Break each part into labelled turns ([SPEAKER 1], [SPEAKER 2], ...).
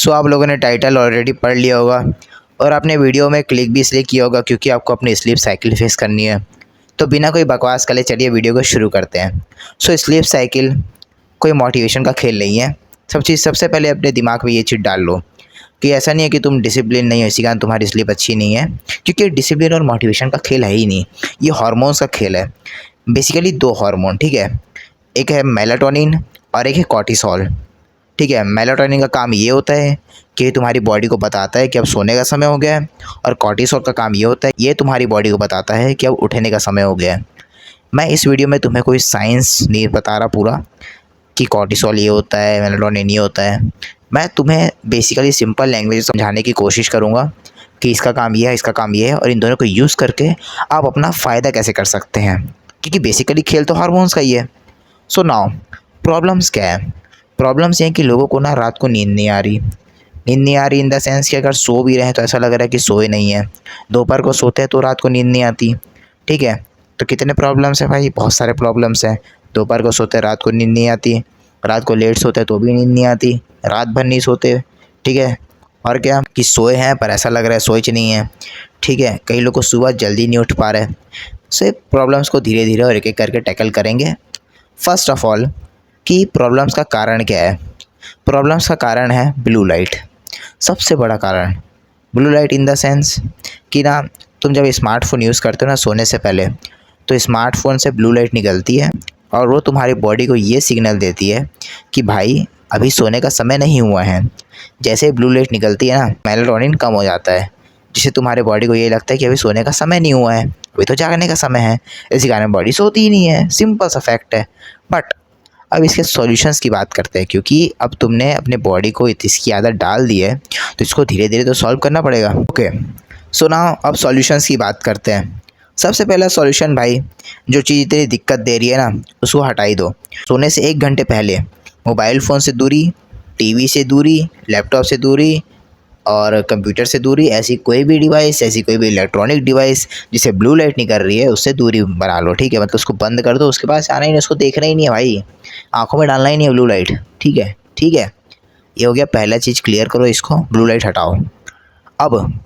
[SPEAKER 1] सो आप लोगों ने टाइटल ऑलरेडी पढ़ लिया होगा और आपने वीडियो में क्लिक भी इसलिए किया होगा क्योंकि आपको अपनी स्लीप साइकिल फेस करनी है। तो बिना कोई बकवास करे चलिए वीडियो को शुरू करते हैं। सो स्लीप साइकिल कोई मोटिवेशन का खेल नहीं है। सबसे पहले अपने दिमाग में ये चीज़ डाल लो कि ऐसा नहीं है कि तुम डिसिप्लिन नहीं हो इसी कारण तुम्हारी स्लीप अच्छी नहीं है, क्योंकि डिसिप्लिन और मोटिवेशन का खेल है ही नहीं, ये हार्मोन्स का खेल है। बेसिकली दो हार्मोन, ठीक है, एक है मेलाटोनिन और एक है कॉर्टिसोल। ठीक है, मेलाटोनिन का काम ये होता है कि तुम्हारी बॉडी को बताता है कि अब सोने का समय हो गया है, और कॉर्टिसोल का काम ये होता है, ये तुम्हारी बॉडी को बताता है कि अब उठने का समय हो गया है। मैं इस वीडियो में तुम्हें कोई साइंस नहीं बता रहा पूरा कि कॉर्टिसोल ये होता है, मेलाटोनिन ये होता है। मैं तुम्हें बेसिकली सिंपल लैंग्वेज समझाने की कोशिश करूँगा कि इसका काम ये है, इसका काम ये है, और इन दोनों को यूज़ करके आप अपना फ़ायदा कैसे कर सकते हैं, क्योंकि बेसिकली खेल तो हार्मोन्स का ही है। सो नाउ प्रॉब्लम्स क्या है? प्रॉब्लम्स ये हैं कि लोगों को ना रात को नींद नहीं आ रही। नींद नहीं आ रही इन द सेंस कि अगर सो भी रहे हैं तो ऐसा लग रहा है कि सोए नहीं है। दोपहर को सोते हैं तो रात को नींद नहीं आती। ठीक है, तो कितने प्रॉब्लम्स हैं भाई? बहुत सारे प्रॉब्लम्स हैं। दोपहर को सोते हैं, रात को नींद नहीं आती। रात को लेट सोते हैं तो भी नींद नहीं आती। रात भर नहीं सोते। ठीक है, और क्या कि सोए हैं पर ऐसा लग रहा है सोच नहीं है। ठीक है, कई लोग को सुबह जल्दी नहीं उठ पा रहे। सो प्रॉब्लम्स को धीरे धीरे और एक एक करके टैकल करेंगे। फर्स्ट ऑफ ऑल कि प्रॉब्लम्स का कारण क्या है? प्रॉब्लम्स का कारण है ब्लू लाइट। सबसे बड़ा कारण blue light in the sense कि ना तुम जब स्मार्टफोन यूज़ करते हो ना सोने से पहले, तो स्मार्टफोन से ब्लू लाइट निकलती है और वो तुम्हारी बॉडी को ये सिग्नल देती है कि भाई अभी सोने का समय नहीं हुआ है। जैसे ही ब्लू लाइट निकलती है ना, मेलाटोनिन कम हो जाता है, जिससे तुम्हारे बॉडी को ये लगता है कि अभी सोने का समय नहीं हुआ है, अभी तो जागने का समय है। इसी कारण बॉडी सोती ही नहीं है। सिंपल सा फैक्ट है। बट अब इसके सॉल्यूशंस की बात करते हैं, क्योंकि अब तुमने अपने बॉडी को इसकी आदत डाल दी है तो इसको धीरे धीरे तो सॉल्व करना पड़ेगा। ओके, सो नाउ अब सॉल्यूशंस की बात करते हैं। सबसे पहला सॉल्यूशन भाई, जो चीज़ तेरी दिक्कत दे रही है ना उसको हटाई दो। सोने से 1 घंटे पहले मोबाइल फ़ोन से दूरी, टीवी से दूरी, लैपटॉप से दूरी और कंप्यूटर से दूरी, ऐसी कोई भी डिवाइस, ऐसी कोई भी इलेक्ट्रॉनिक डिवाइस जिसे ब्लू लाइट निकल रही है उससे दूरी बना लो। ठीक है, मतलब उसको बंद कर दो, उसके पास आना ही नहीं, उसको देखना ही नहीं है भाई, आंखों में डालना ही नहीं है ब्लू लाइट। ठीक है, ठीक है, ये हो गया पहला चीज़, क्लियर करो इसको, ब्लू लाइट हटाओ। अब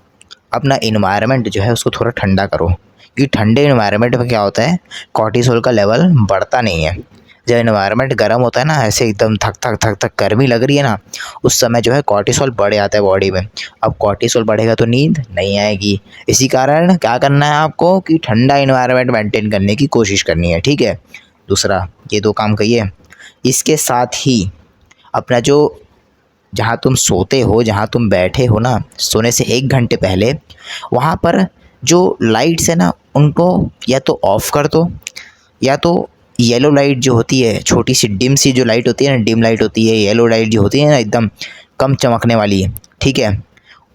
[SPEAKER 1] अपना इन्वायरमेंट जो है उसको थोड़ा ठंडा करो, क्योंकि ठंडे इन्वायरमेंट में क्या होता है, कॉर्टिसोल का लेवल बढ़ता नहीं है। जब इन्वायरमेंट गर्म होता है ना, ऐसे एकदम थक थक थक थक गर्मी लग रही है ना, उस समय जो है कॉर्टिसोल बढ़ जाता है बॉडी में। अब कॉर्टिसोल बढ़ेगा तो नींद नहीं आएगी। इसी कारण क्या करना है आपको कि ठंडा इन्वायरमेंट मेंटेन करने की कोशिश करनी है। ठीक है, दूसरा ये 2 काम कहिए। इसके साथ ही अपना जो जहाँ तुम सोते हो, जहाँ तुम बैठे हो ना, सोने से 1 घंटे पहले वहाँ पर जो लाइट्स है ना उनको या तो ऑफ़ कर दो, या तो येलो लाइट जो होती है, छोटी सी डिम सी जो लाइट होती है ना, डिम लाइट होती है, येलो लाइट जो होती है ना एकदम कम चमकने वाली, ठीक है,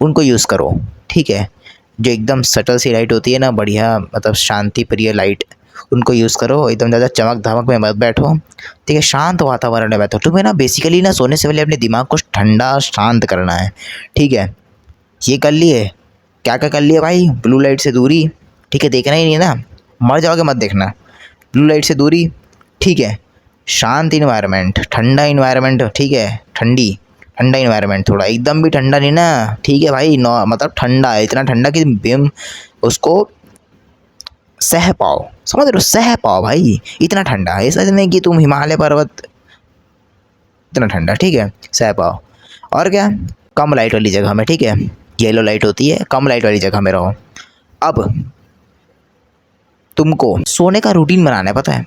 [SPEAKER 1] उनको यूज़ करो। ठीक है, जो एकदम सटल सी लाइट होती है ना, बढ़िया मतलब शांति प्रिय लाइट, उनको यूज़ करो। एकदम ज़्यादा चमक धमक में मत बैठो। ठीक है, शांत वातावरण में बैठो। तुम्हें ना बेसिकली ना सोने से पहले अपने दिमाग को ठंडा शांत करना है। ठीक है, ये कर लिए, क्या क्या कर लिए भाई? ब्लू लाइट से दूरी, ठीक है, देखना ही नहीं है ना, मर जाओगे मत देखना। ब्लू लाइट से दूरी, ठीक है, शांत इन्वायरमेंट, ठंडा इन्वायरमेंट, ठीक है, ठंडा इन्वायरमेंट, थोड़ा एकदम भी ठंडा नहीं ना, ठीक है भाई, मतलब ठंडा है, इतना ठंडा कि बिम उसको सह पाओ, समझ रहे हो, सह पाओ भाई, इतना ठंडा है, ऐसा नहीं कि तुम हिमालय पर्वत, इतना ठंडा, ठीक है, सह पाओ। और क्या, कम लाइट वाली जगह में, ठीक है, येलो लाइट होती है, कम लाइट वाली जगह में रहो। अब तुमको सोने का रूटीन बनाना है, पता है,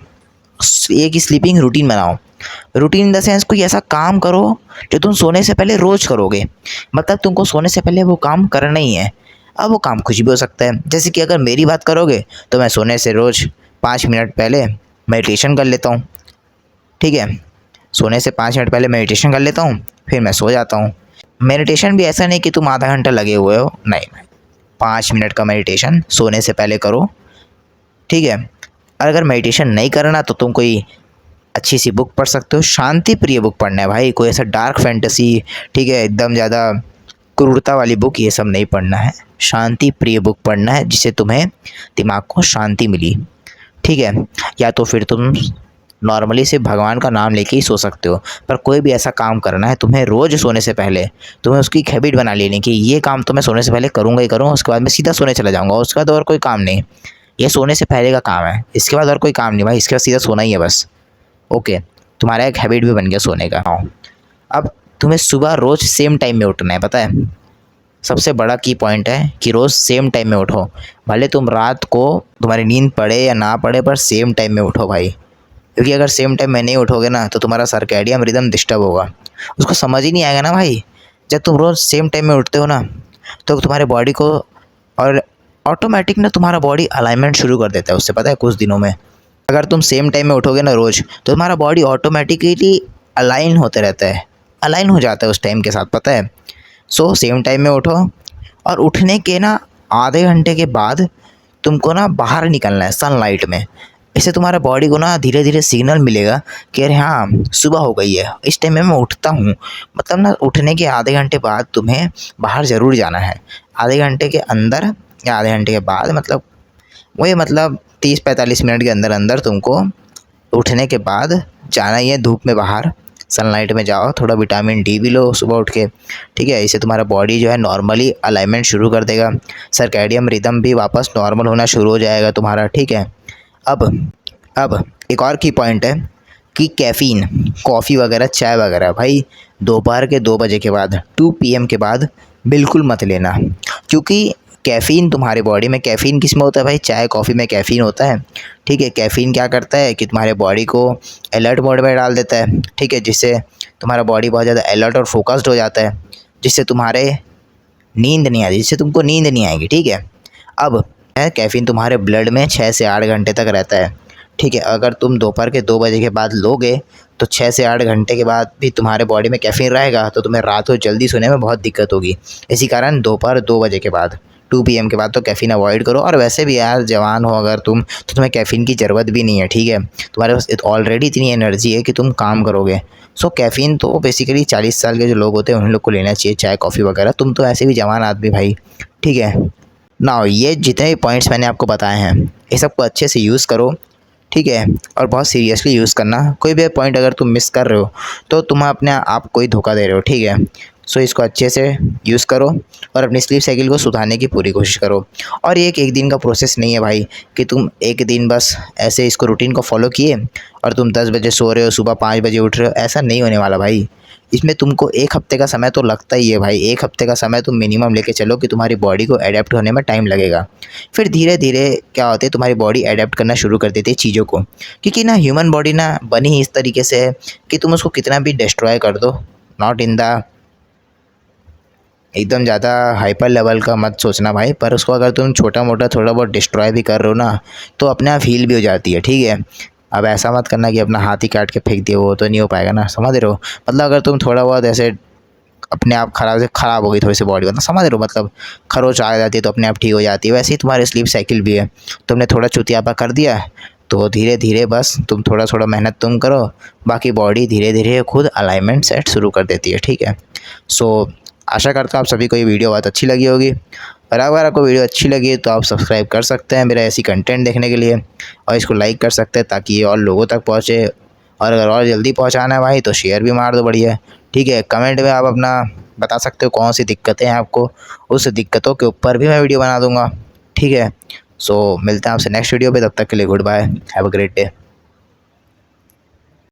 [SPEAKER 1] एक स्लीपिंग रूटीन बनाओ। रूटीन इन द सेंस कोई ऐसा काम करो जो तुम सोने से पहले रोज़ करोगे, मतलब तुमको सोने से पहले वो काम करना ही है। अब वो काम कुछ भी हो सकता है, जैसे कि अगर मेरी बात करोगे तो मैं सोने से रोज़ 5 मिनट पहले मेडिटेशन कर लेता हूँ। ठीक है, सोने से 5 मिनट पहले मेडिटेशन कर लेता हूँ, फिर मैं सो जाता हूँ। मेडिटेशन भी ऐसा नहीं कि तुम आधा घंटा लगे हुए हो, नहीं, 5 मिनट का मेडिटेशन सोने से पहले करो। ठीक है, और अगर मेडिटेशन नहीं करना तो तुम कोई अच्छी सी बुक पढ़ सकते हो, शांति प्रिय बुक पढ़ना है भाई, कोई ऐसा डार्क फैंटेसी, ठीक है, एकदम ज़्यादा क्रूरता वाली बुक, ये सब नहीं पढ़ना है। शांति प्रिय बुक पढ़ना है जिससे तुम्हें दिमाग को शांति मिली। ठीक है, या तो फिर तुम नॉर्मली सिर्फ भगवान का नाम लेके ही सो सकते हो, पर कोई भी ऐसा काम करना है तुम्हें रोज़ सोने से पहले, तुम्हें उसकी एक हैबिट बना लेनी कि ये काम तो मैं सोने से पहले करूँगा ही करूँगा, उसके बाद मैं सीधा सोने चला जाऊँगा, उसके बाद और कोई काम नहीं। ये सोने से पहले का काम है, इसके बाद और कोई काम नहीं भाई, इसके बाद सीधा सोना ही है बस। ओके, तुम्हारा एक हैबिट भी बन गया सोने का। हाँ, अब तुम्हें सुबह रोज़ सेम टाइम में उठना है, पता है? सबसे बड़ा की पॉइंट है कि रोज़ सेम टाइम में उठो। भले तुम रात को तुम्हारी नींद पड़े या ना पड़े, पर सेम टाइम में उठो भाई। क्योंकि अगर सेम टाइम में नहीं उठोगे ना तो तुम्हारा सर्कैडियन रिदम डिस्टर्ब होगा, उसको समझ ही नहीं आएगा ना भाई। जब तुम रोज़ सेम टाइम में उठते हो ना तो तुम्हारे बॉडी को और ऑटोमेटिक ना तुम्हारा बॉडी अलाइनमेंट शुरू कर देता है उससे, पता है? कुछ दिनों में अगर तुम सेम टाइम में उठोगे ना रोज़ तो तुम्हारा बॉडी ऑटोमेटिकली अलाइन होते रहता है, अलाइन हो जाता है उस टाइम के साथ, पता है? सो सेम टाइम में उठो और उठने के ना आधे घंटे के बाद तुमको ना बाहर निकलना है सनलाइट में। इससे तुम्हारा बॉडी को ना धीरे धीरे सिग्नल मिलेगा कि अरे हाँ सुबह हो गई है, इस टाइम में मैं उठता हूँ। मतलब ना उठने के आधे घंटे बाद तुम्हें बाहर ज़रूर जाना है। आधे घंटे के अंदर या आधे घंटे के बाद, मतलब वही मतलब 30-45 मिनट के अंदर अंदर तुमको उठने के बाद जाना ही है धूप में बाहर, सनलाइट में जाओ, थोड़ा विटामिन डी भी लो सुबह उठ के, ठीक है? इससे तुम्हारा बॉडी जो है नॉर्मली अलाइनमेंट शुरू कर देगा, सर्कैडियन रिदम भी वापस नॉर्मल होना शुरू हो जाएगा तुम्हारा, ठीक है? अब एक और की पॉइंट है कि कैफ़ीन, कॉफ़ी वगैरह, चाय वगैरह भाई दोपहर के 2 बजे के बाद 2 PM के बाद बिल्कुल मत लेना। क्योंकि कैफ़ीन तुम्हारे बॉडी में, कैफ़ीन किस में होता है भाई? चाय कॉफ़ी में कैफ़ीन होता है, ठीक है? कैफ़ीन क्या करता है कि तुम्हारे बॉडी को अलर्ट मोड में डाल देता है, ठीक है? जिससे तुम्हारा बॉडी बहुत ज़्यादा अलर्ट और फोकस्ड हो जाता है, जिससे तुम्हारे नींद नहीं आती, जिससे तुमको नींद नहीं आएगी, ठीक है? अब कैफ़ीन तुम्हारे ब्लड में 6 से 8 घंटे तक रहता है, ठीक है? अगर तुम दोपहर के 2 बजे के बाद लोगे तो 6 से 8 घंटे के बाद भी तुम्हारे बॉडी में कैफ़ीन रहेगा, तो तुम्हें रात को जल्दी सोने में बहुत दिक्कत होगी। इसी कारण दोपहर 2 बजे के बाद 2 PM के बाद तो कैफ़ीन अवॉइड करो। और वैसे भी यार जवान हो अगर तुम, तो तुम्हें कैफ़ीन की ज़रूरत भी नहीं है, ठीक है? तुम्हारे पास ऑलरेडी इतनी एनर्जी है कि तुम काम करोगे। सो कैफ़ीन तो बेसिकली 40 साल के जो लोग होते हैं उन लोग को लेना चाहिए, चाय कॉफ़ी वगैरह। तुम तो ऐसे भी जवान आदमी भाई, ठीक है? ना ये जितने भी पॉइंट्स मैंने आपको बताए हैं ये सबको अच्छे से यूज़ करो, ठीक है? और बहुत सीरियसली यूज़ करना। कोई भी पॉइंट अगर तुम मिस कर रहे हो तो तुम अपने आप को ही धोखा दे रहे हो, ठीक है? सो इसको अच्छे से यूज़ करो और अपनी स्लीप साइकिल को सुधारने की पूरी कोशिश करो। और ये एक दिन का प्रोसेस नहीं है भाई कि तुम एक दिन बस ऐसे इसको रूटीन को फॉलो किए और तुम 10 बजे सो रहे हो, सुबह 5 बजे उठ रहे हो, ऐसा नहीं होने वाला भाई। इसमें तुमको 1 हफ़्ते का समय तो लगता ही है भाई। 1 हफ़्ते का समय तुम मिनिमम लेके चलो कि तुम्हारी बॉडी को एडेप्ट होने में टाइम लगेगा। फिर धीरे धीरे क्या होता है, तुम्हारी बॉडी एडेप्ट करना शुरू कर देती है चीज़ों को। क्योंकि ना ह्यूमन बॉडी ना बनी ही इस तरीके से है कि तुम उसको कितना भी डिस्ट्रॉय कर दो, नॉट इन द एकदम ज़्यादा हाइपर लेवल का मत सोचना भाई, पर उसको अगर तुम छोटा मोटा थोड़ा बहुत डिस्ट्रॉय भी कर रहे हो ना तो अपने आप हील भी हो जाती है, ठीक है? अब ऐसा मत करना कि अपना हाथ ही काट के फेंक दिए, वो तो नहीं हो पाएगा ना, समझ रहे हो? मतलब अगर तुम थोड़ा बहुत ऐसे अपने आप ख़राब हो गई थोड़ी सी बॉडी, मतलब समझ रहे हो? मतलब खरोच आ जाती है तो अपने आप ठीक हो जाती है, वैसे ही तुम्हारी स्लीप साइकिल भी है। तुमने थोड़ा चुतियापा कर दिया तो धीरे धीरे बस तुम थोड़ा थोड़ा मेहनत तुम करो, बाकी बॉडी धीरे धीरे खुद अलाइनमेंट सेट शुरू कर देती है, ठीक है? सो आशा करता हूँ आप सभी को ये वीडियो बहुत अच्छी लगी होगी। और अगर आपको वीडियो अच्छी लगी तो आप सब्सक्राइब कर सकते हैं मेरा ऐसी कंटेंट देखने के लिए, और इसको लाइक कर सकते हैं ताकि ये और लोगों तक पहुँचे। और अगर और जल्दी पहुँचाना है भाई तो शेयर भी मार दो, बढ़िया, ठीक है? कमेंट में आप अपना बता सकते हो कौन सी दिक्कतें हैं आपको, उस दिक्कतों के ऊपर भी मैं वीडियो बना दूँगा, ठीक है? सो मिलते हैं आपसे नेक्स्ट वीडियो पे, तब तक के लिए good bye, have a great day.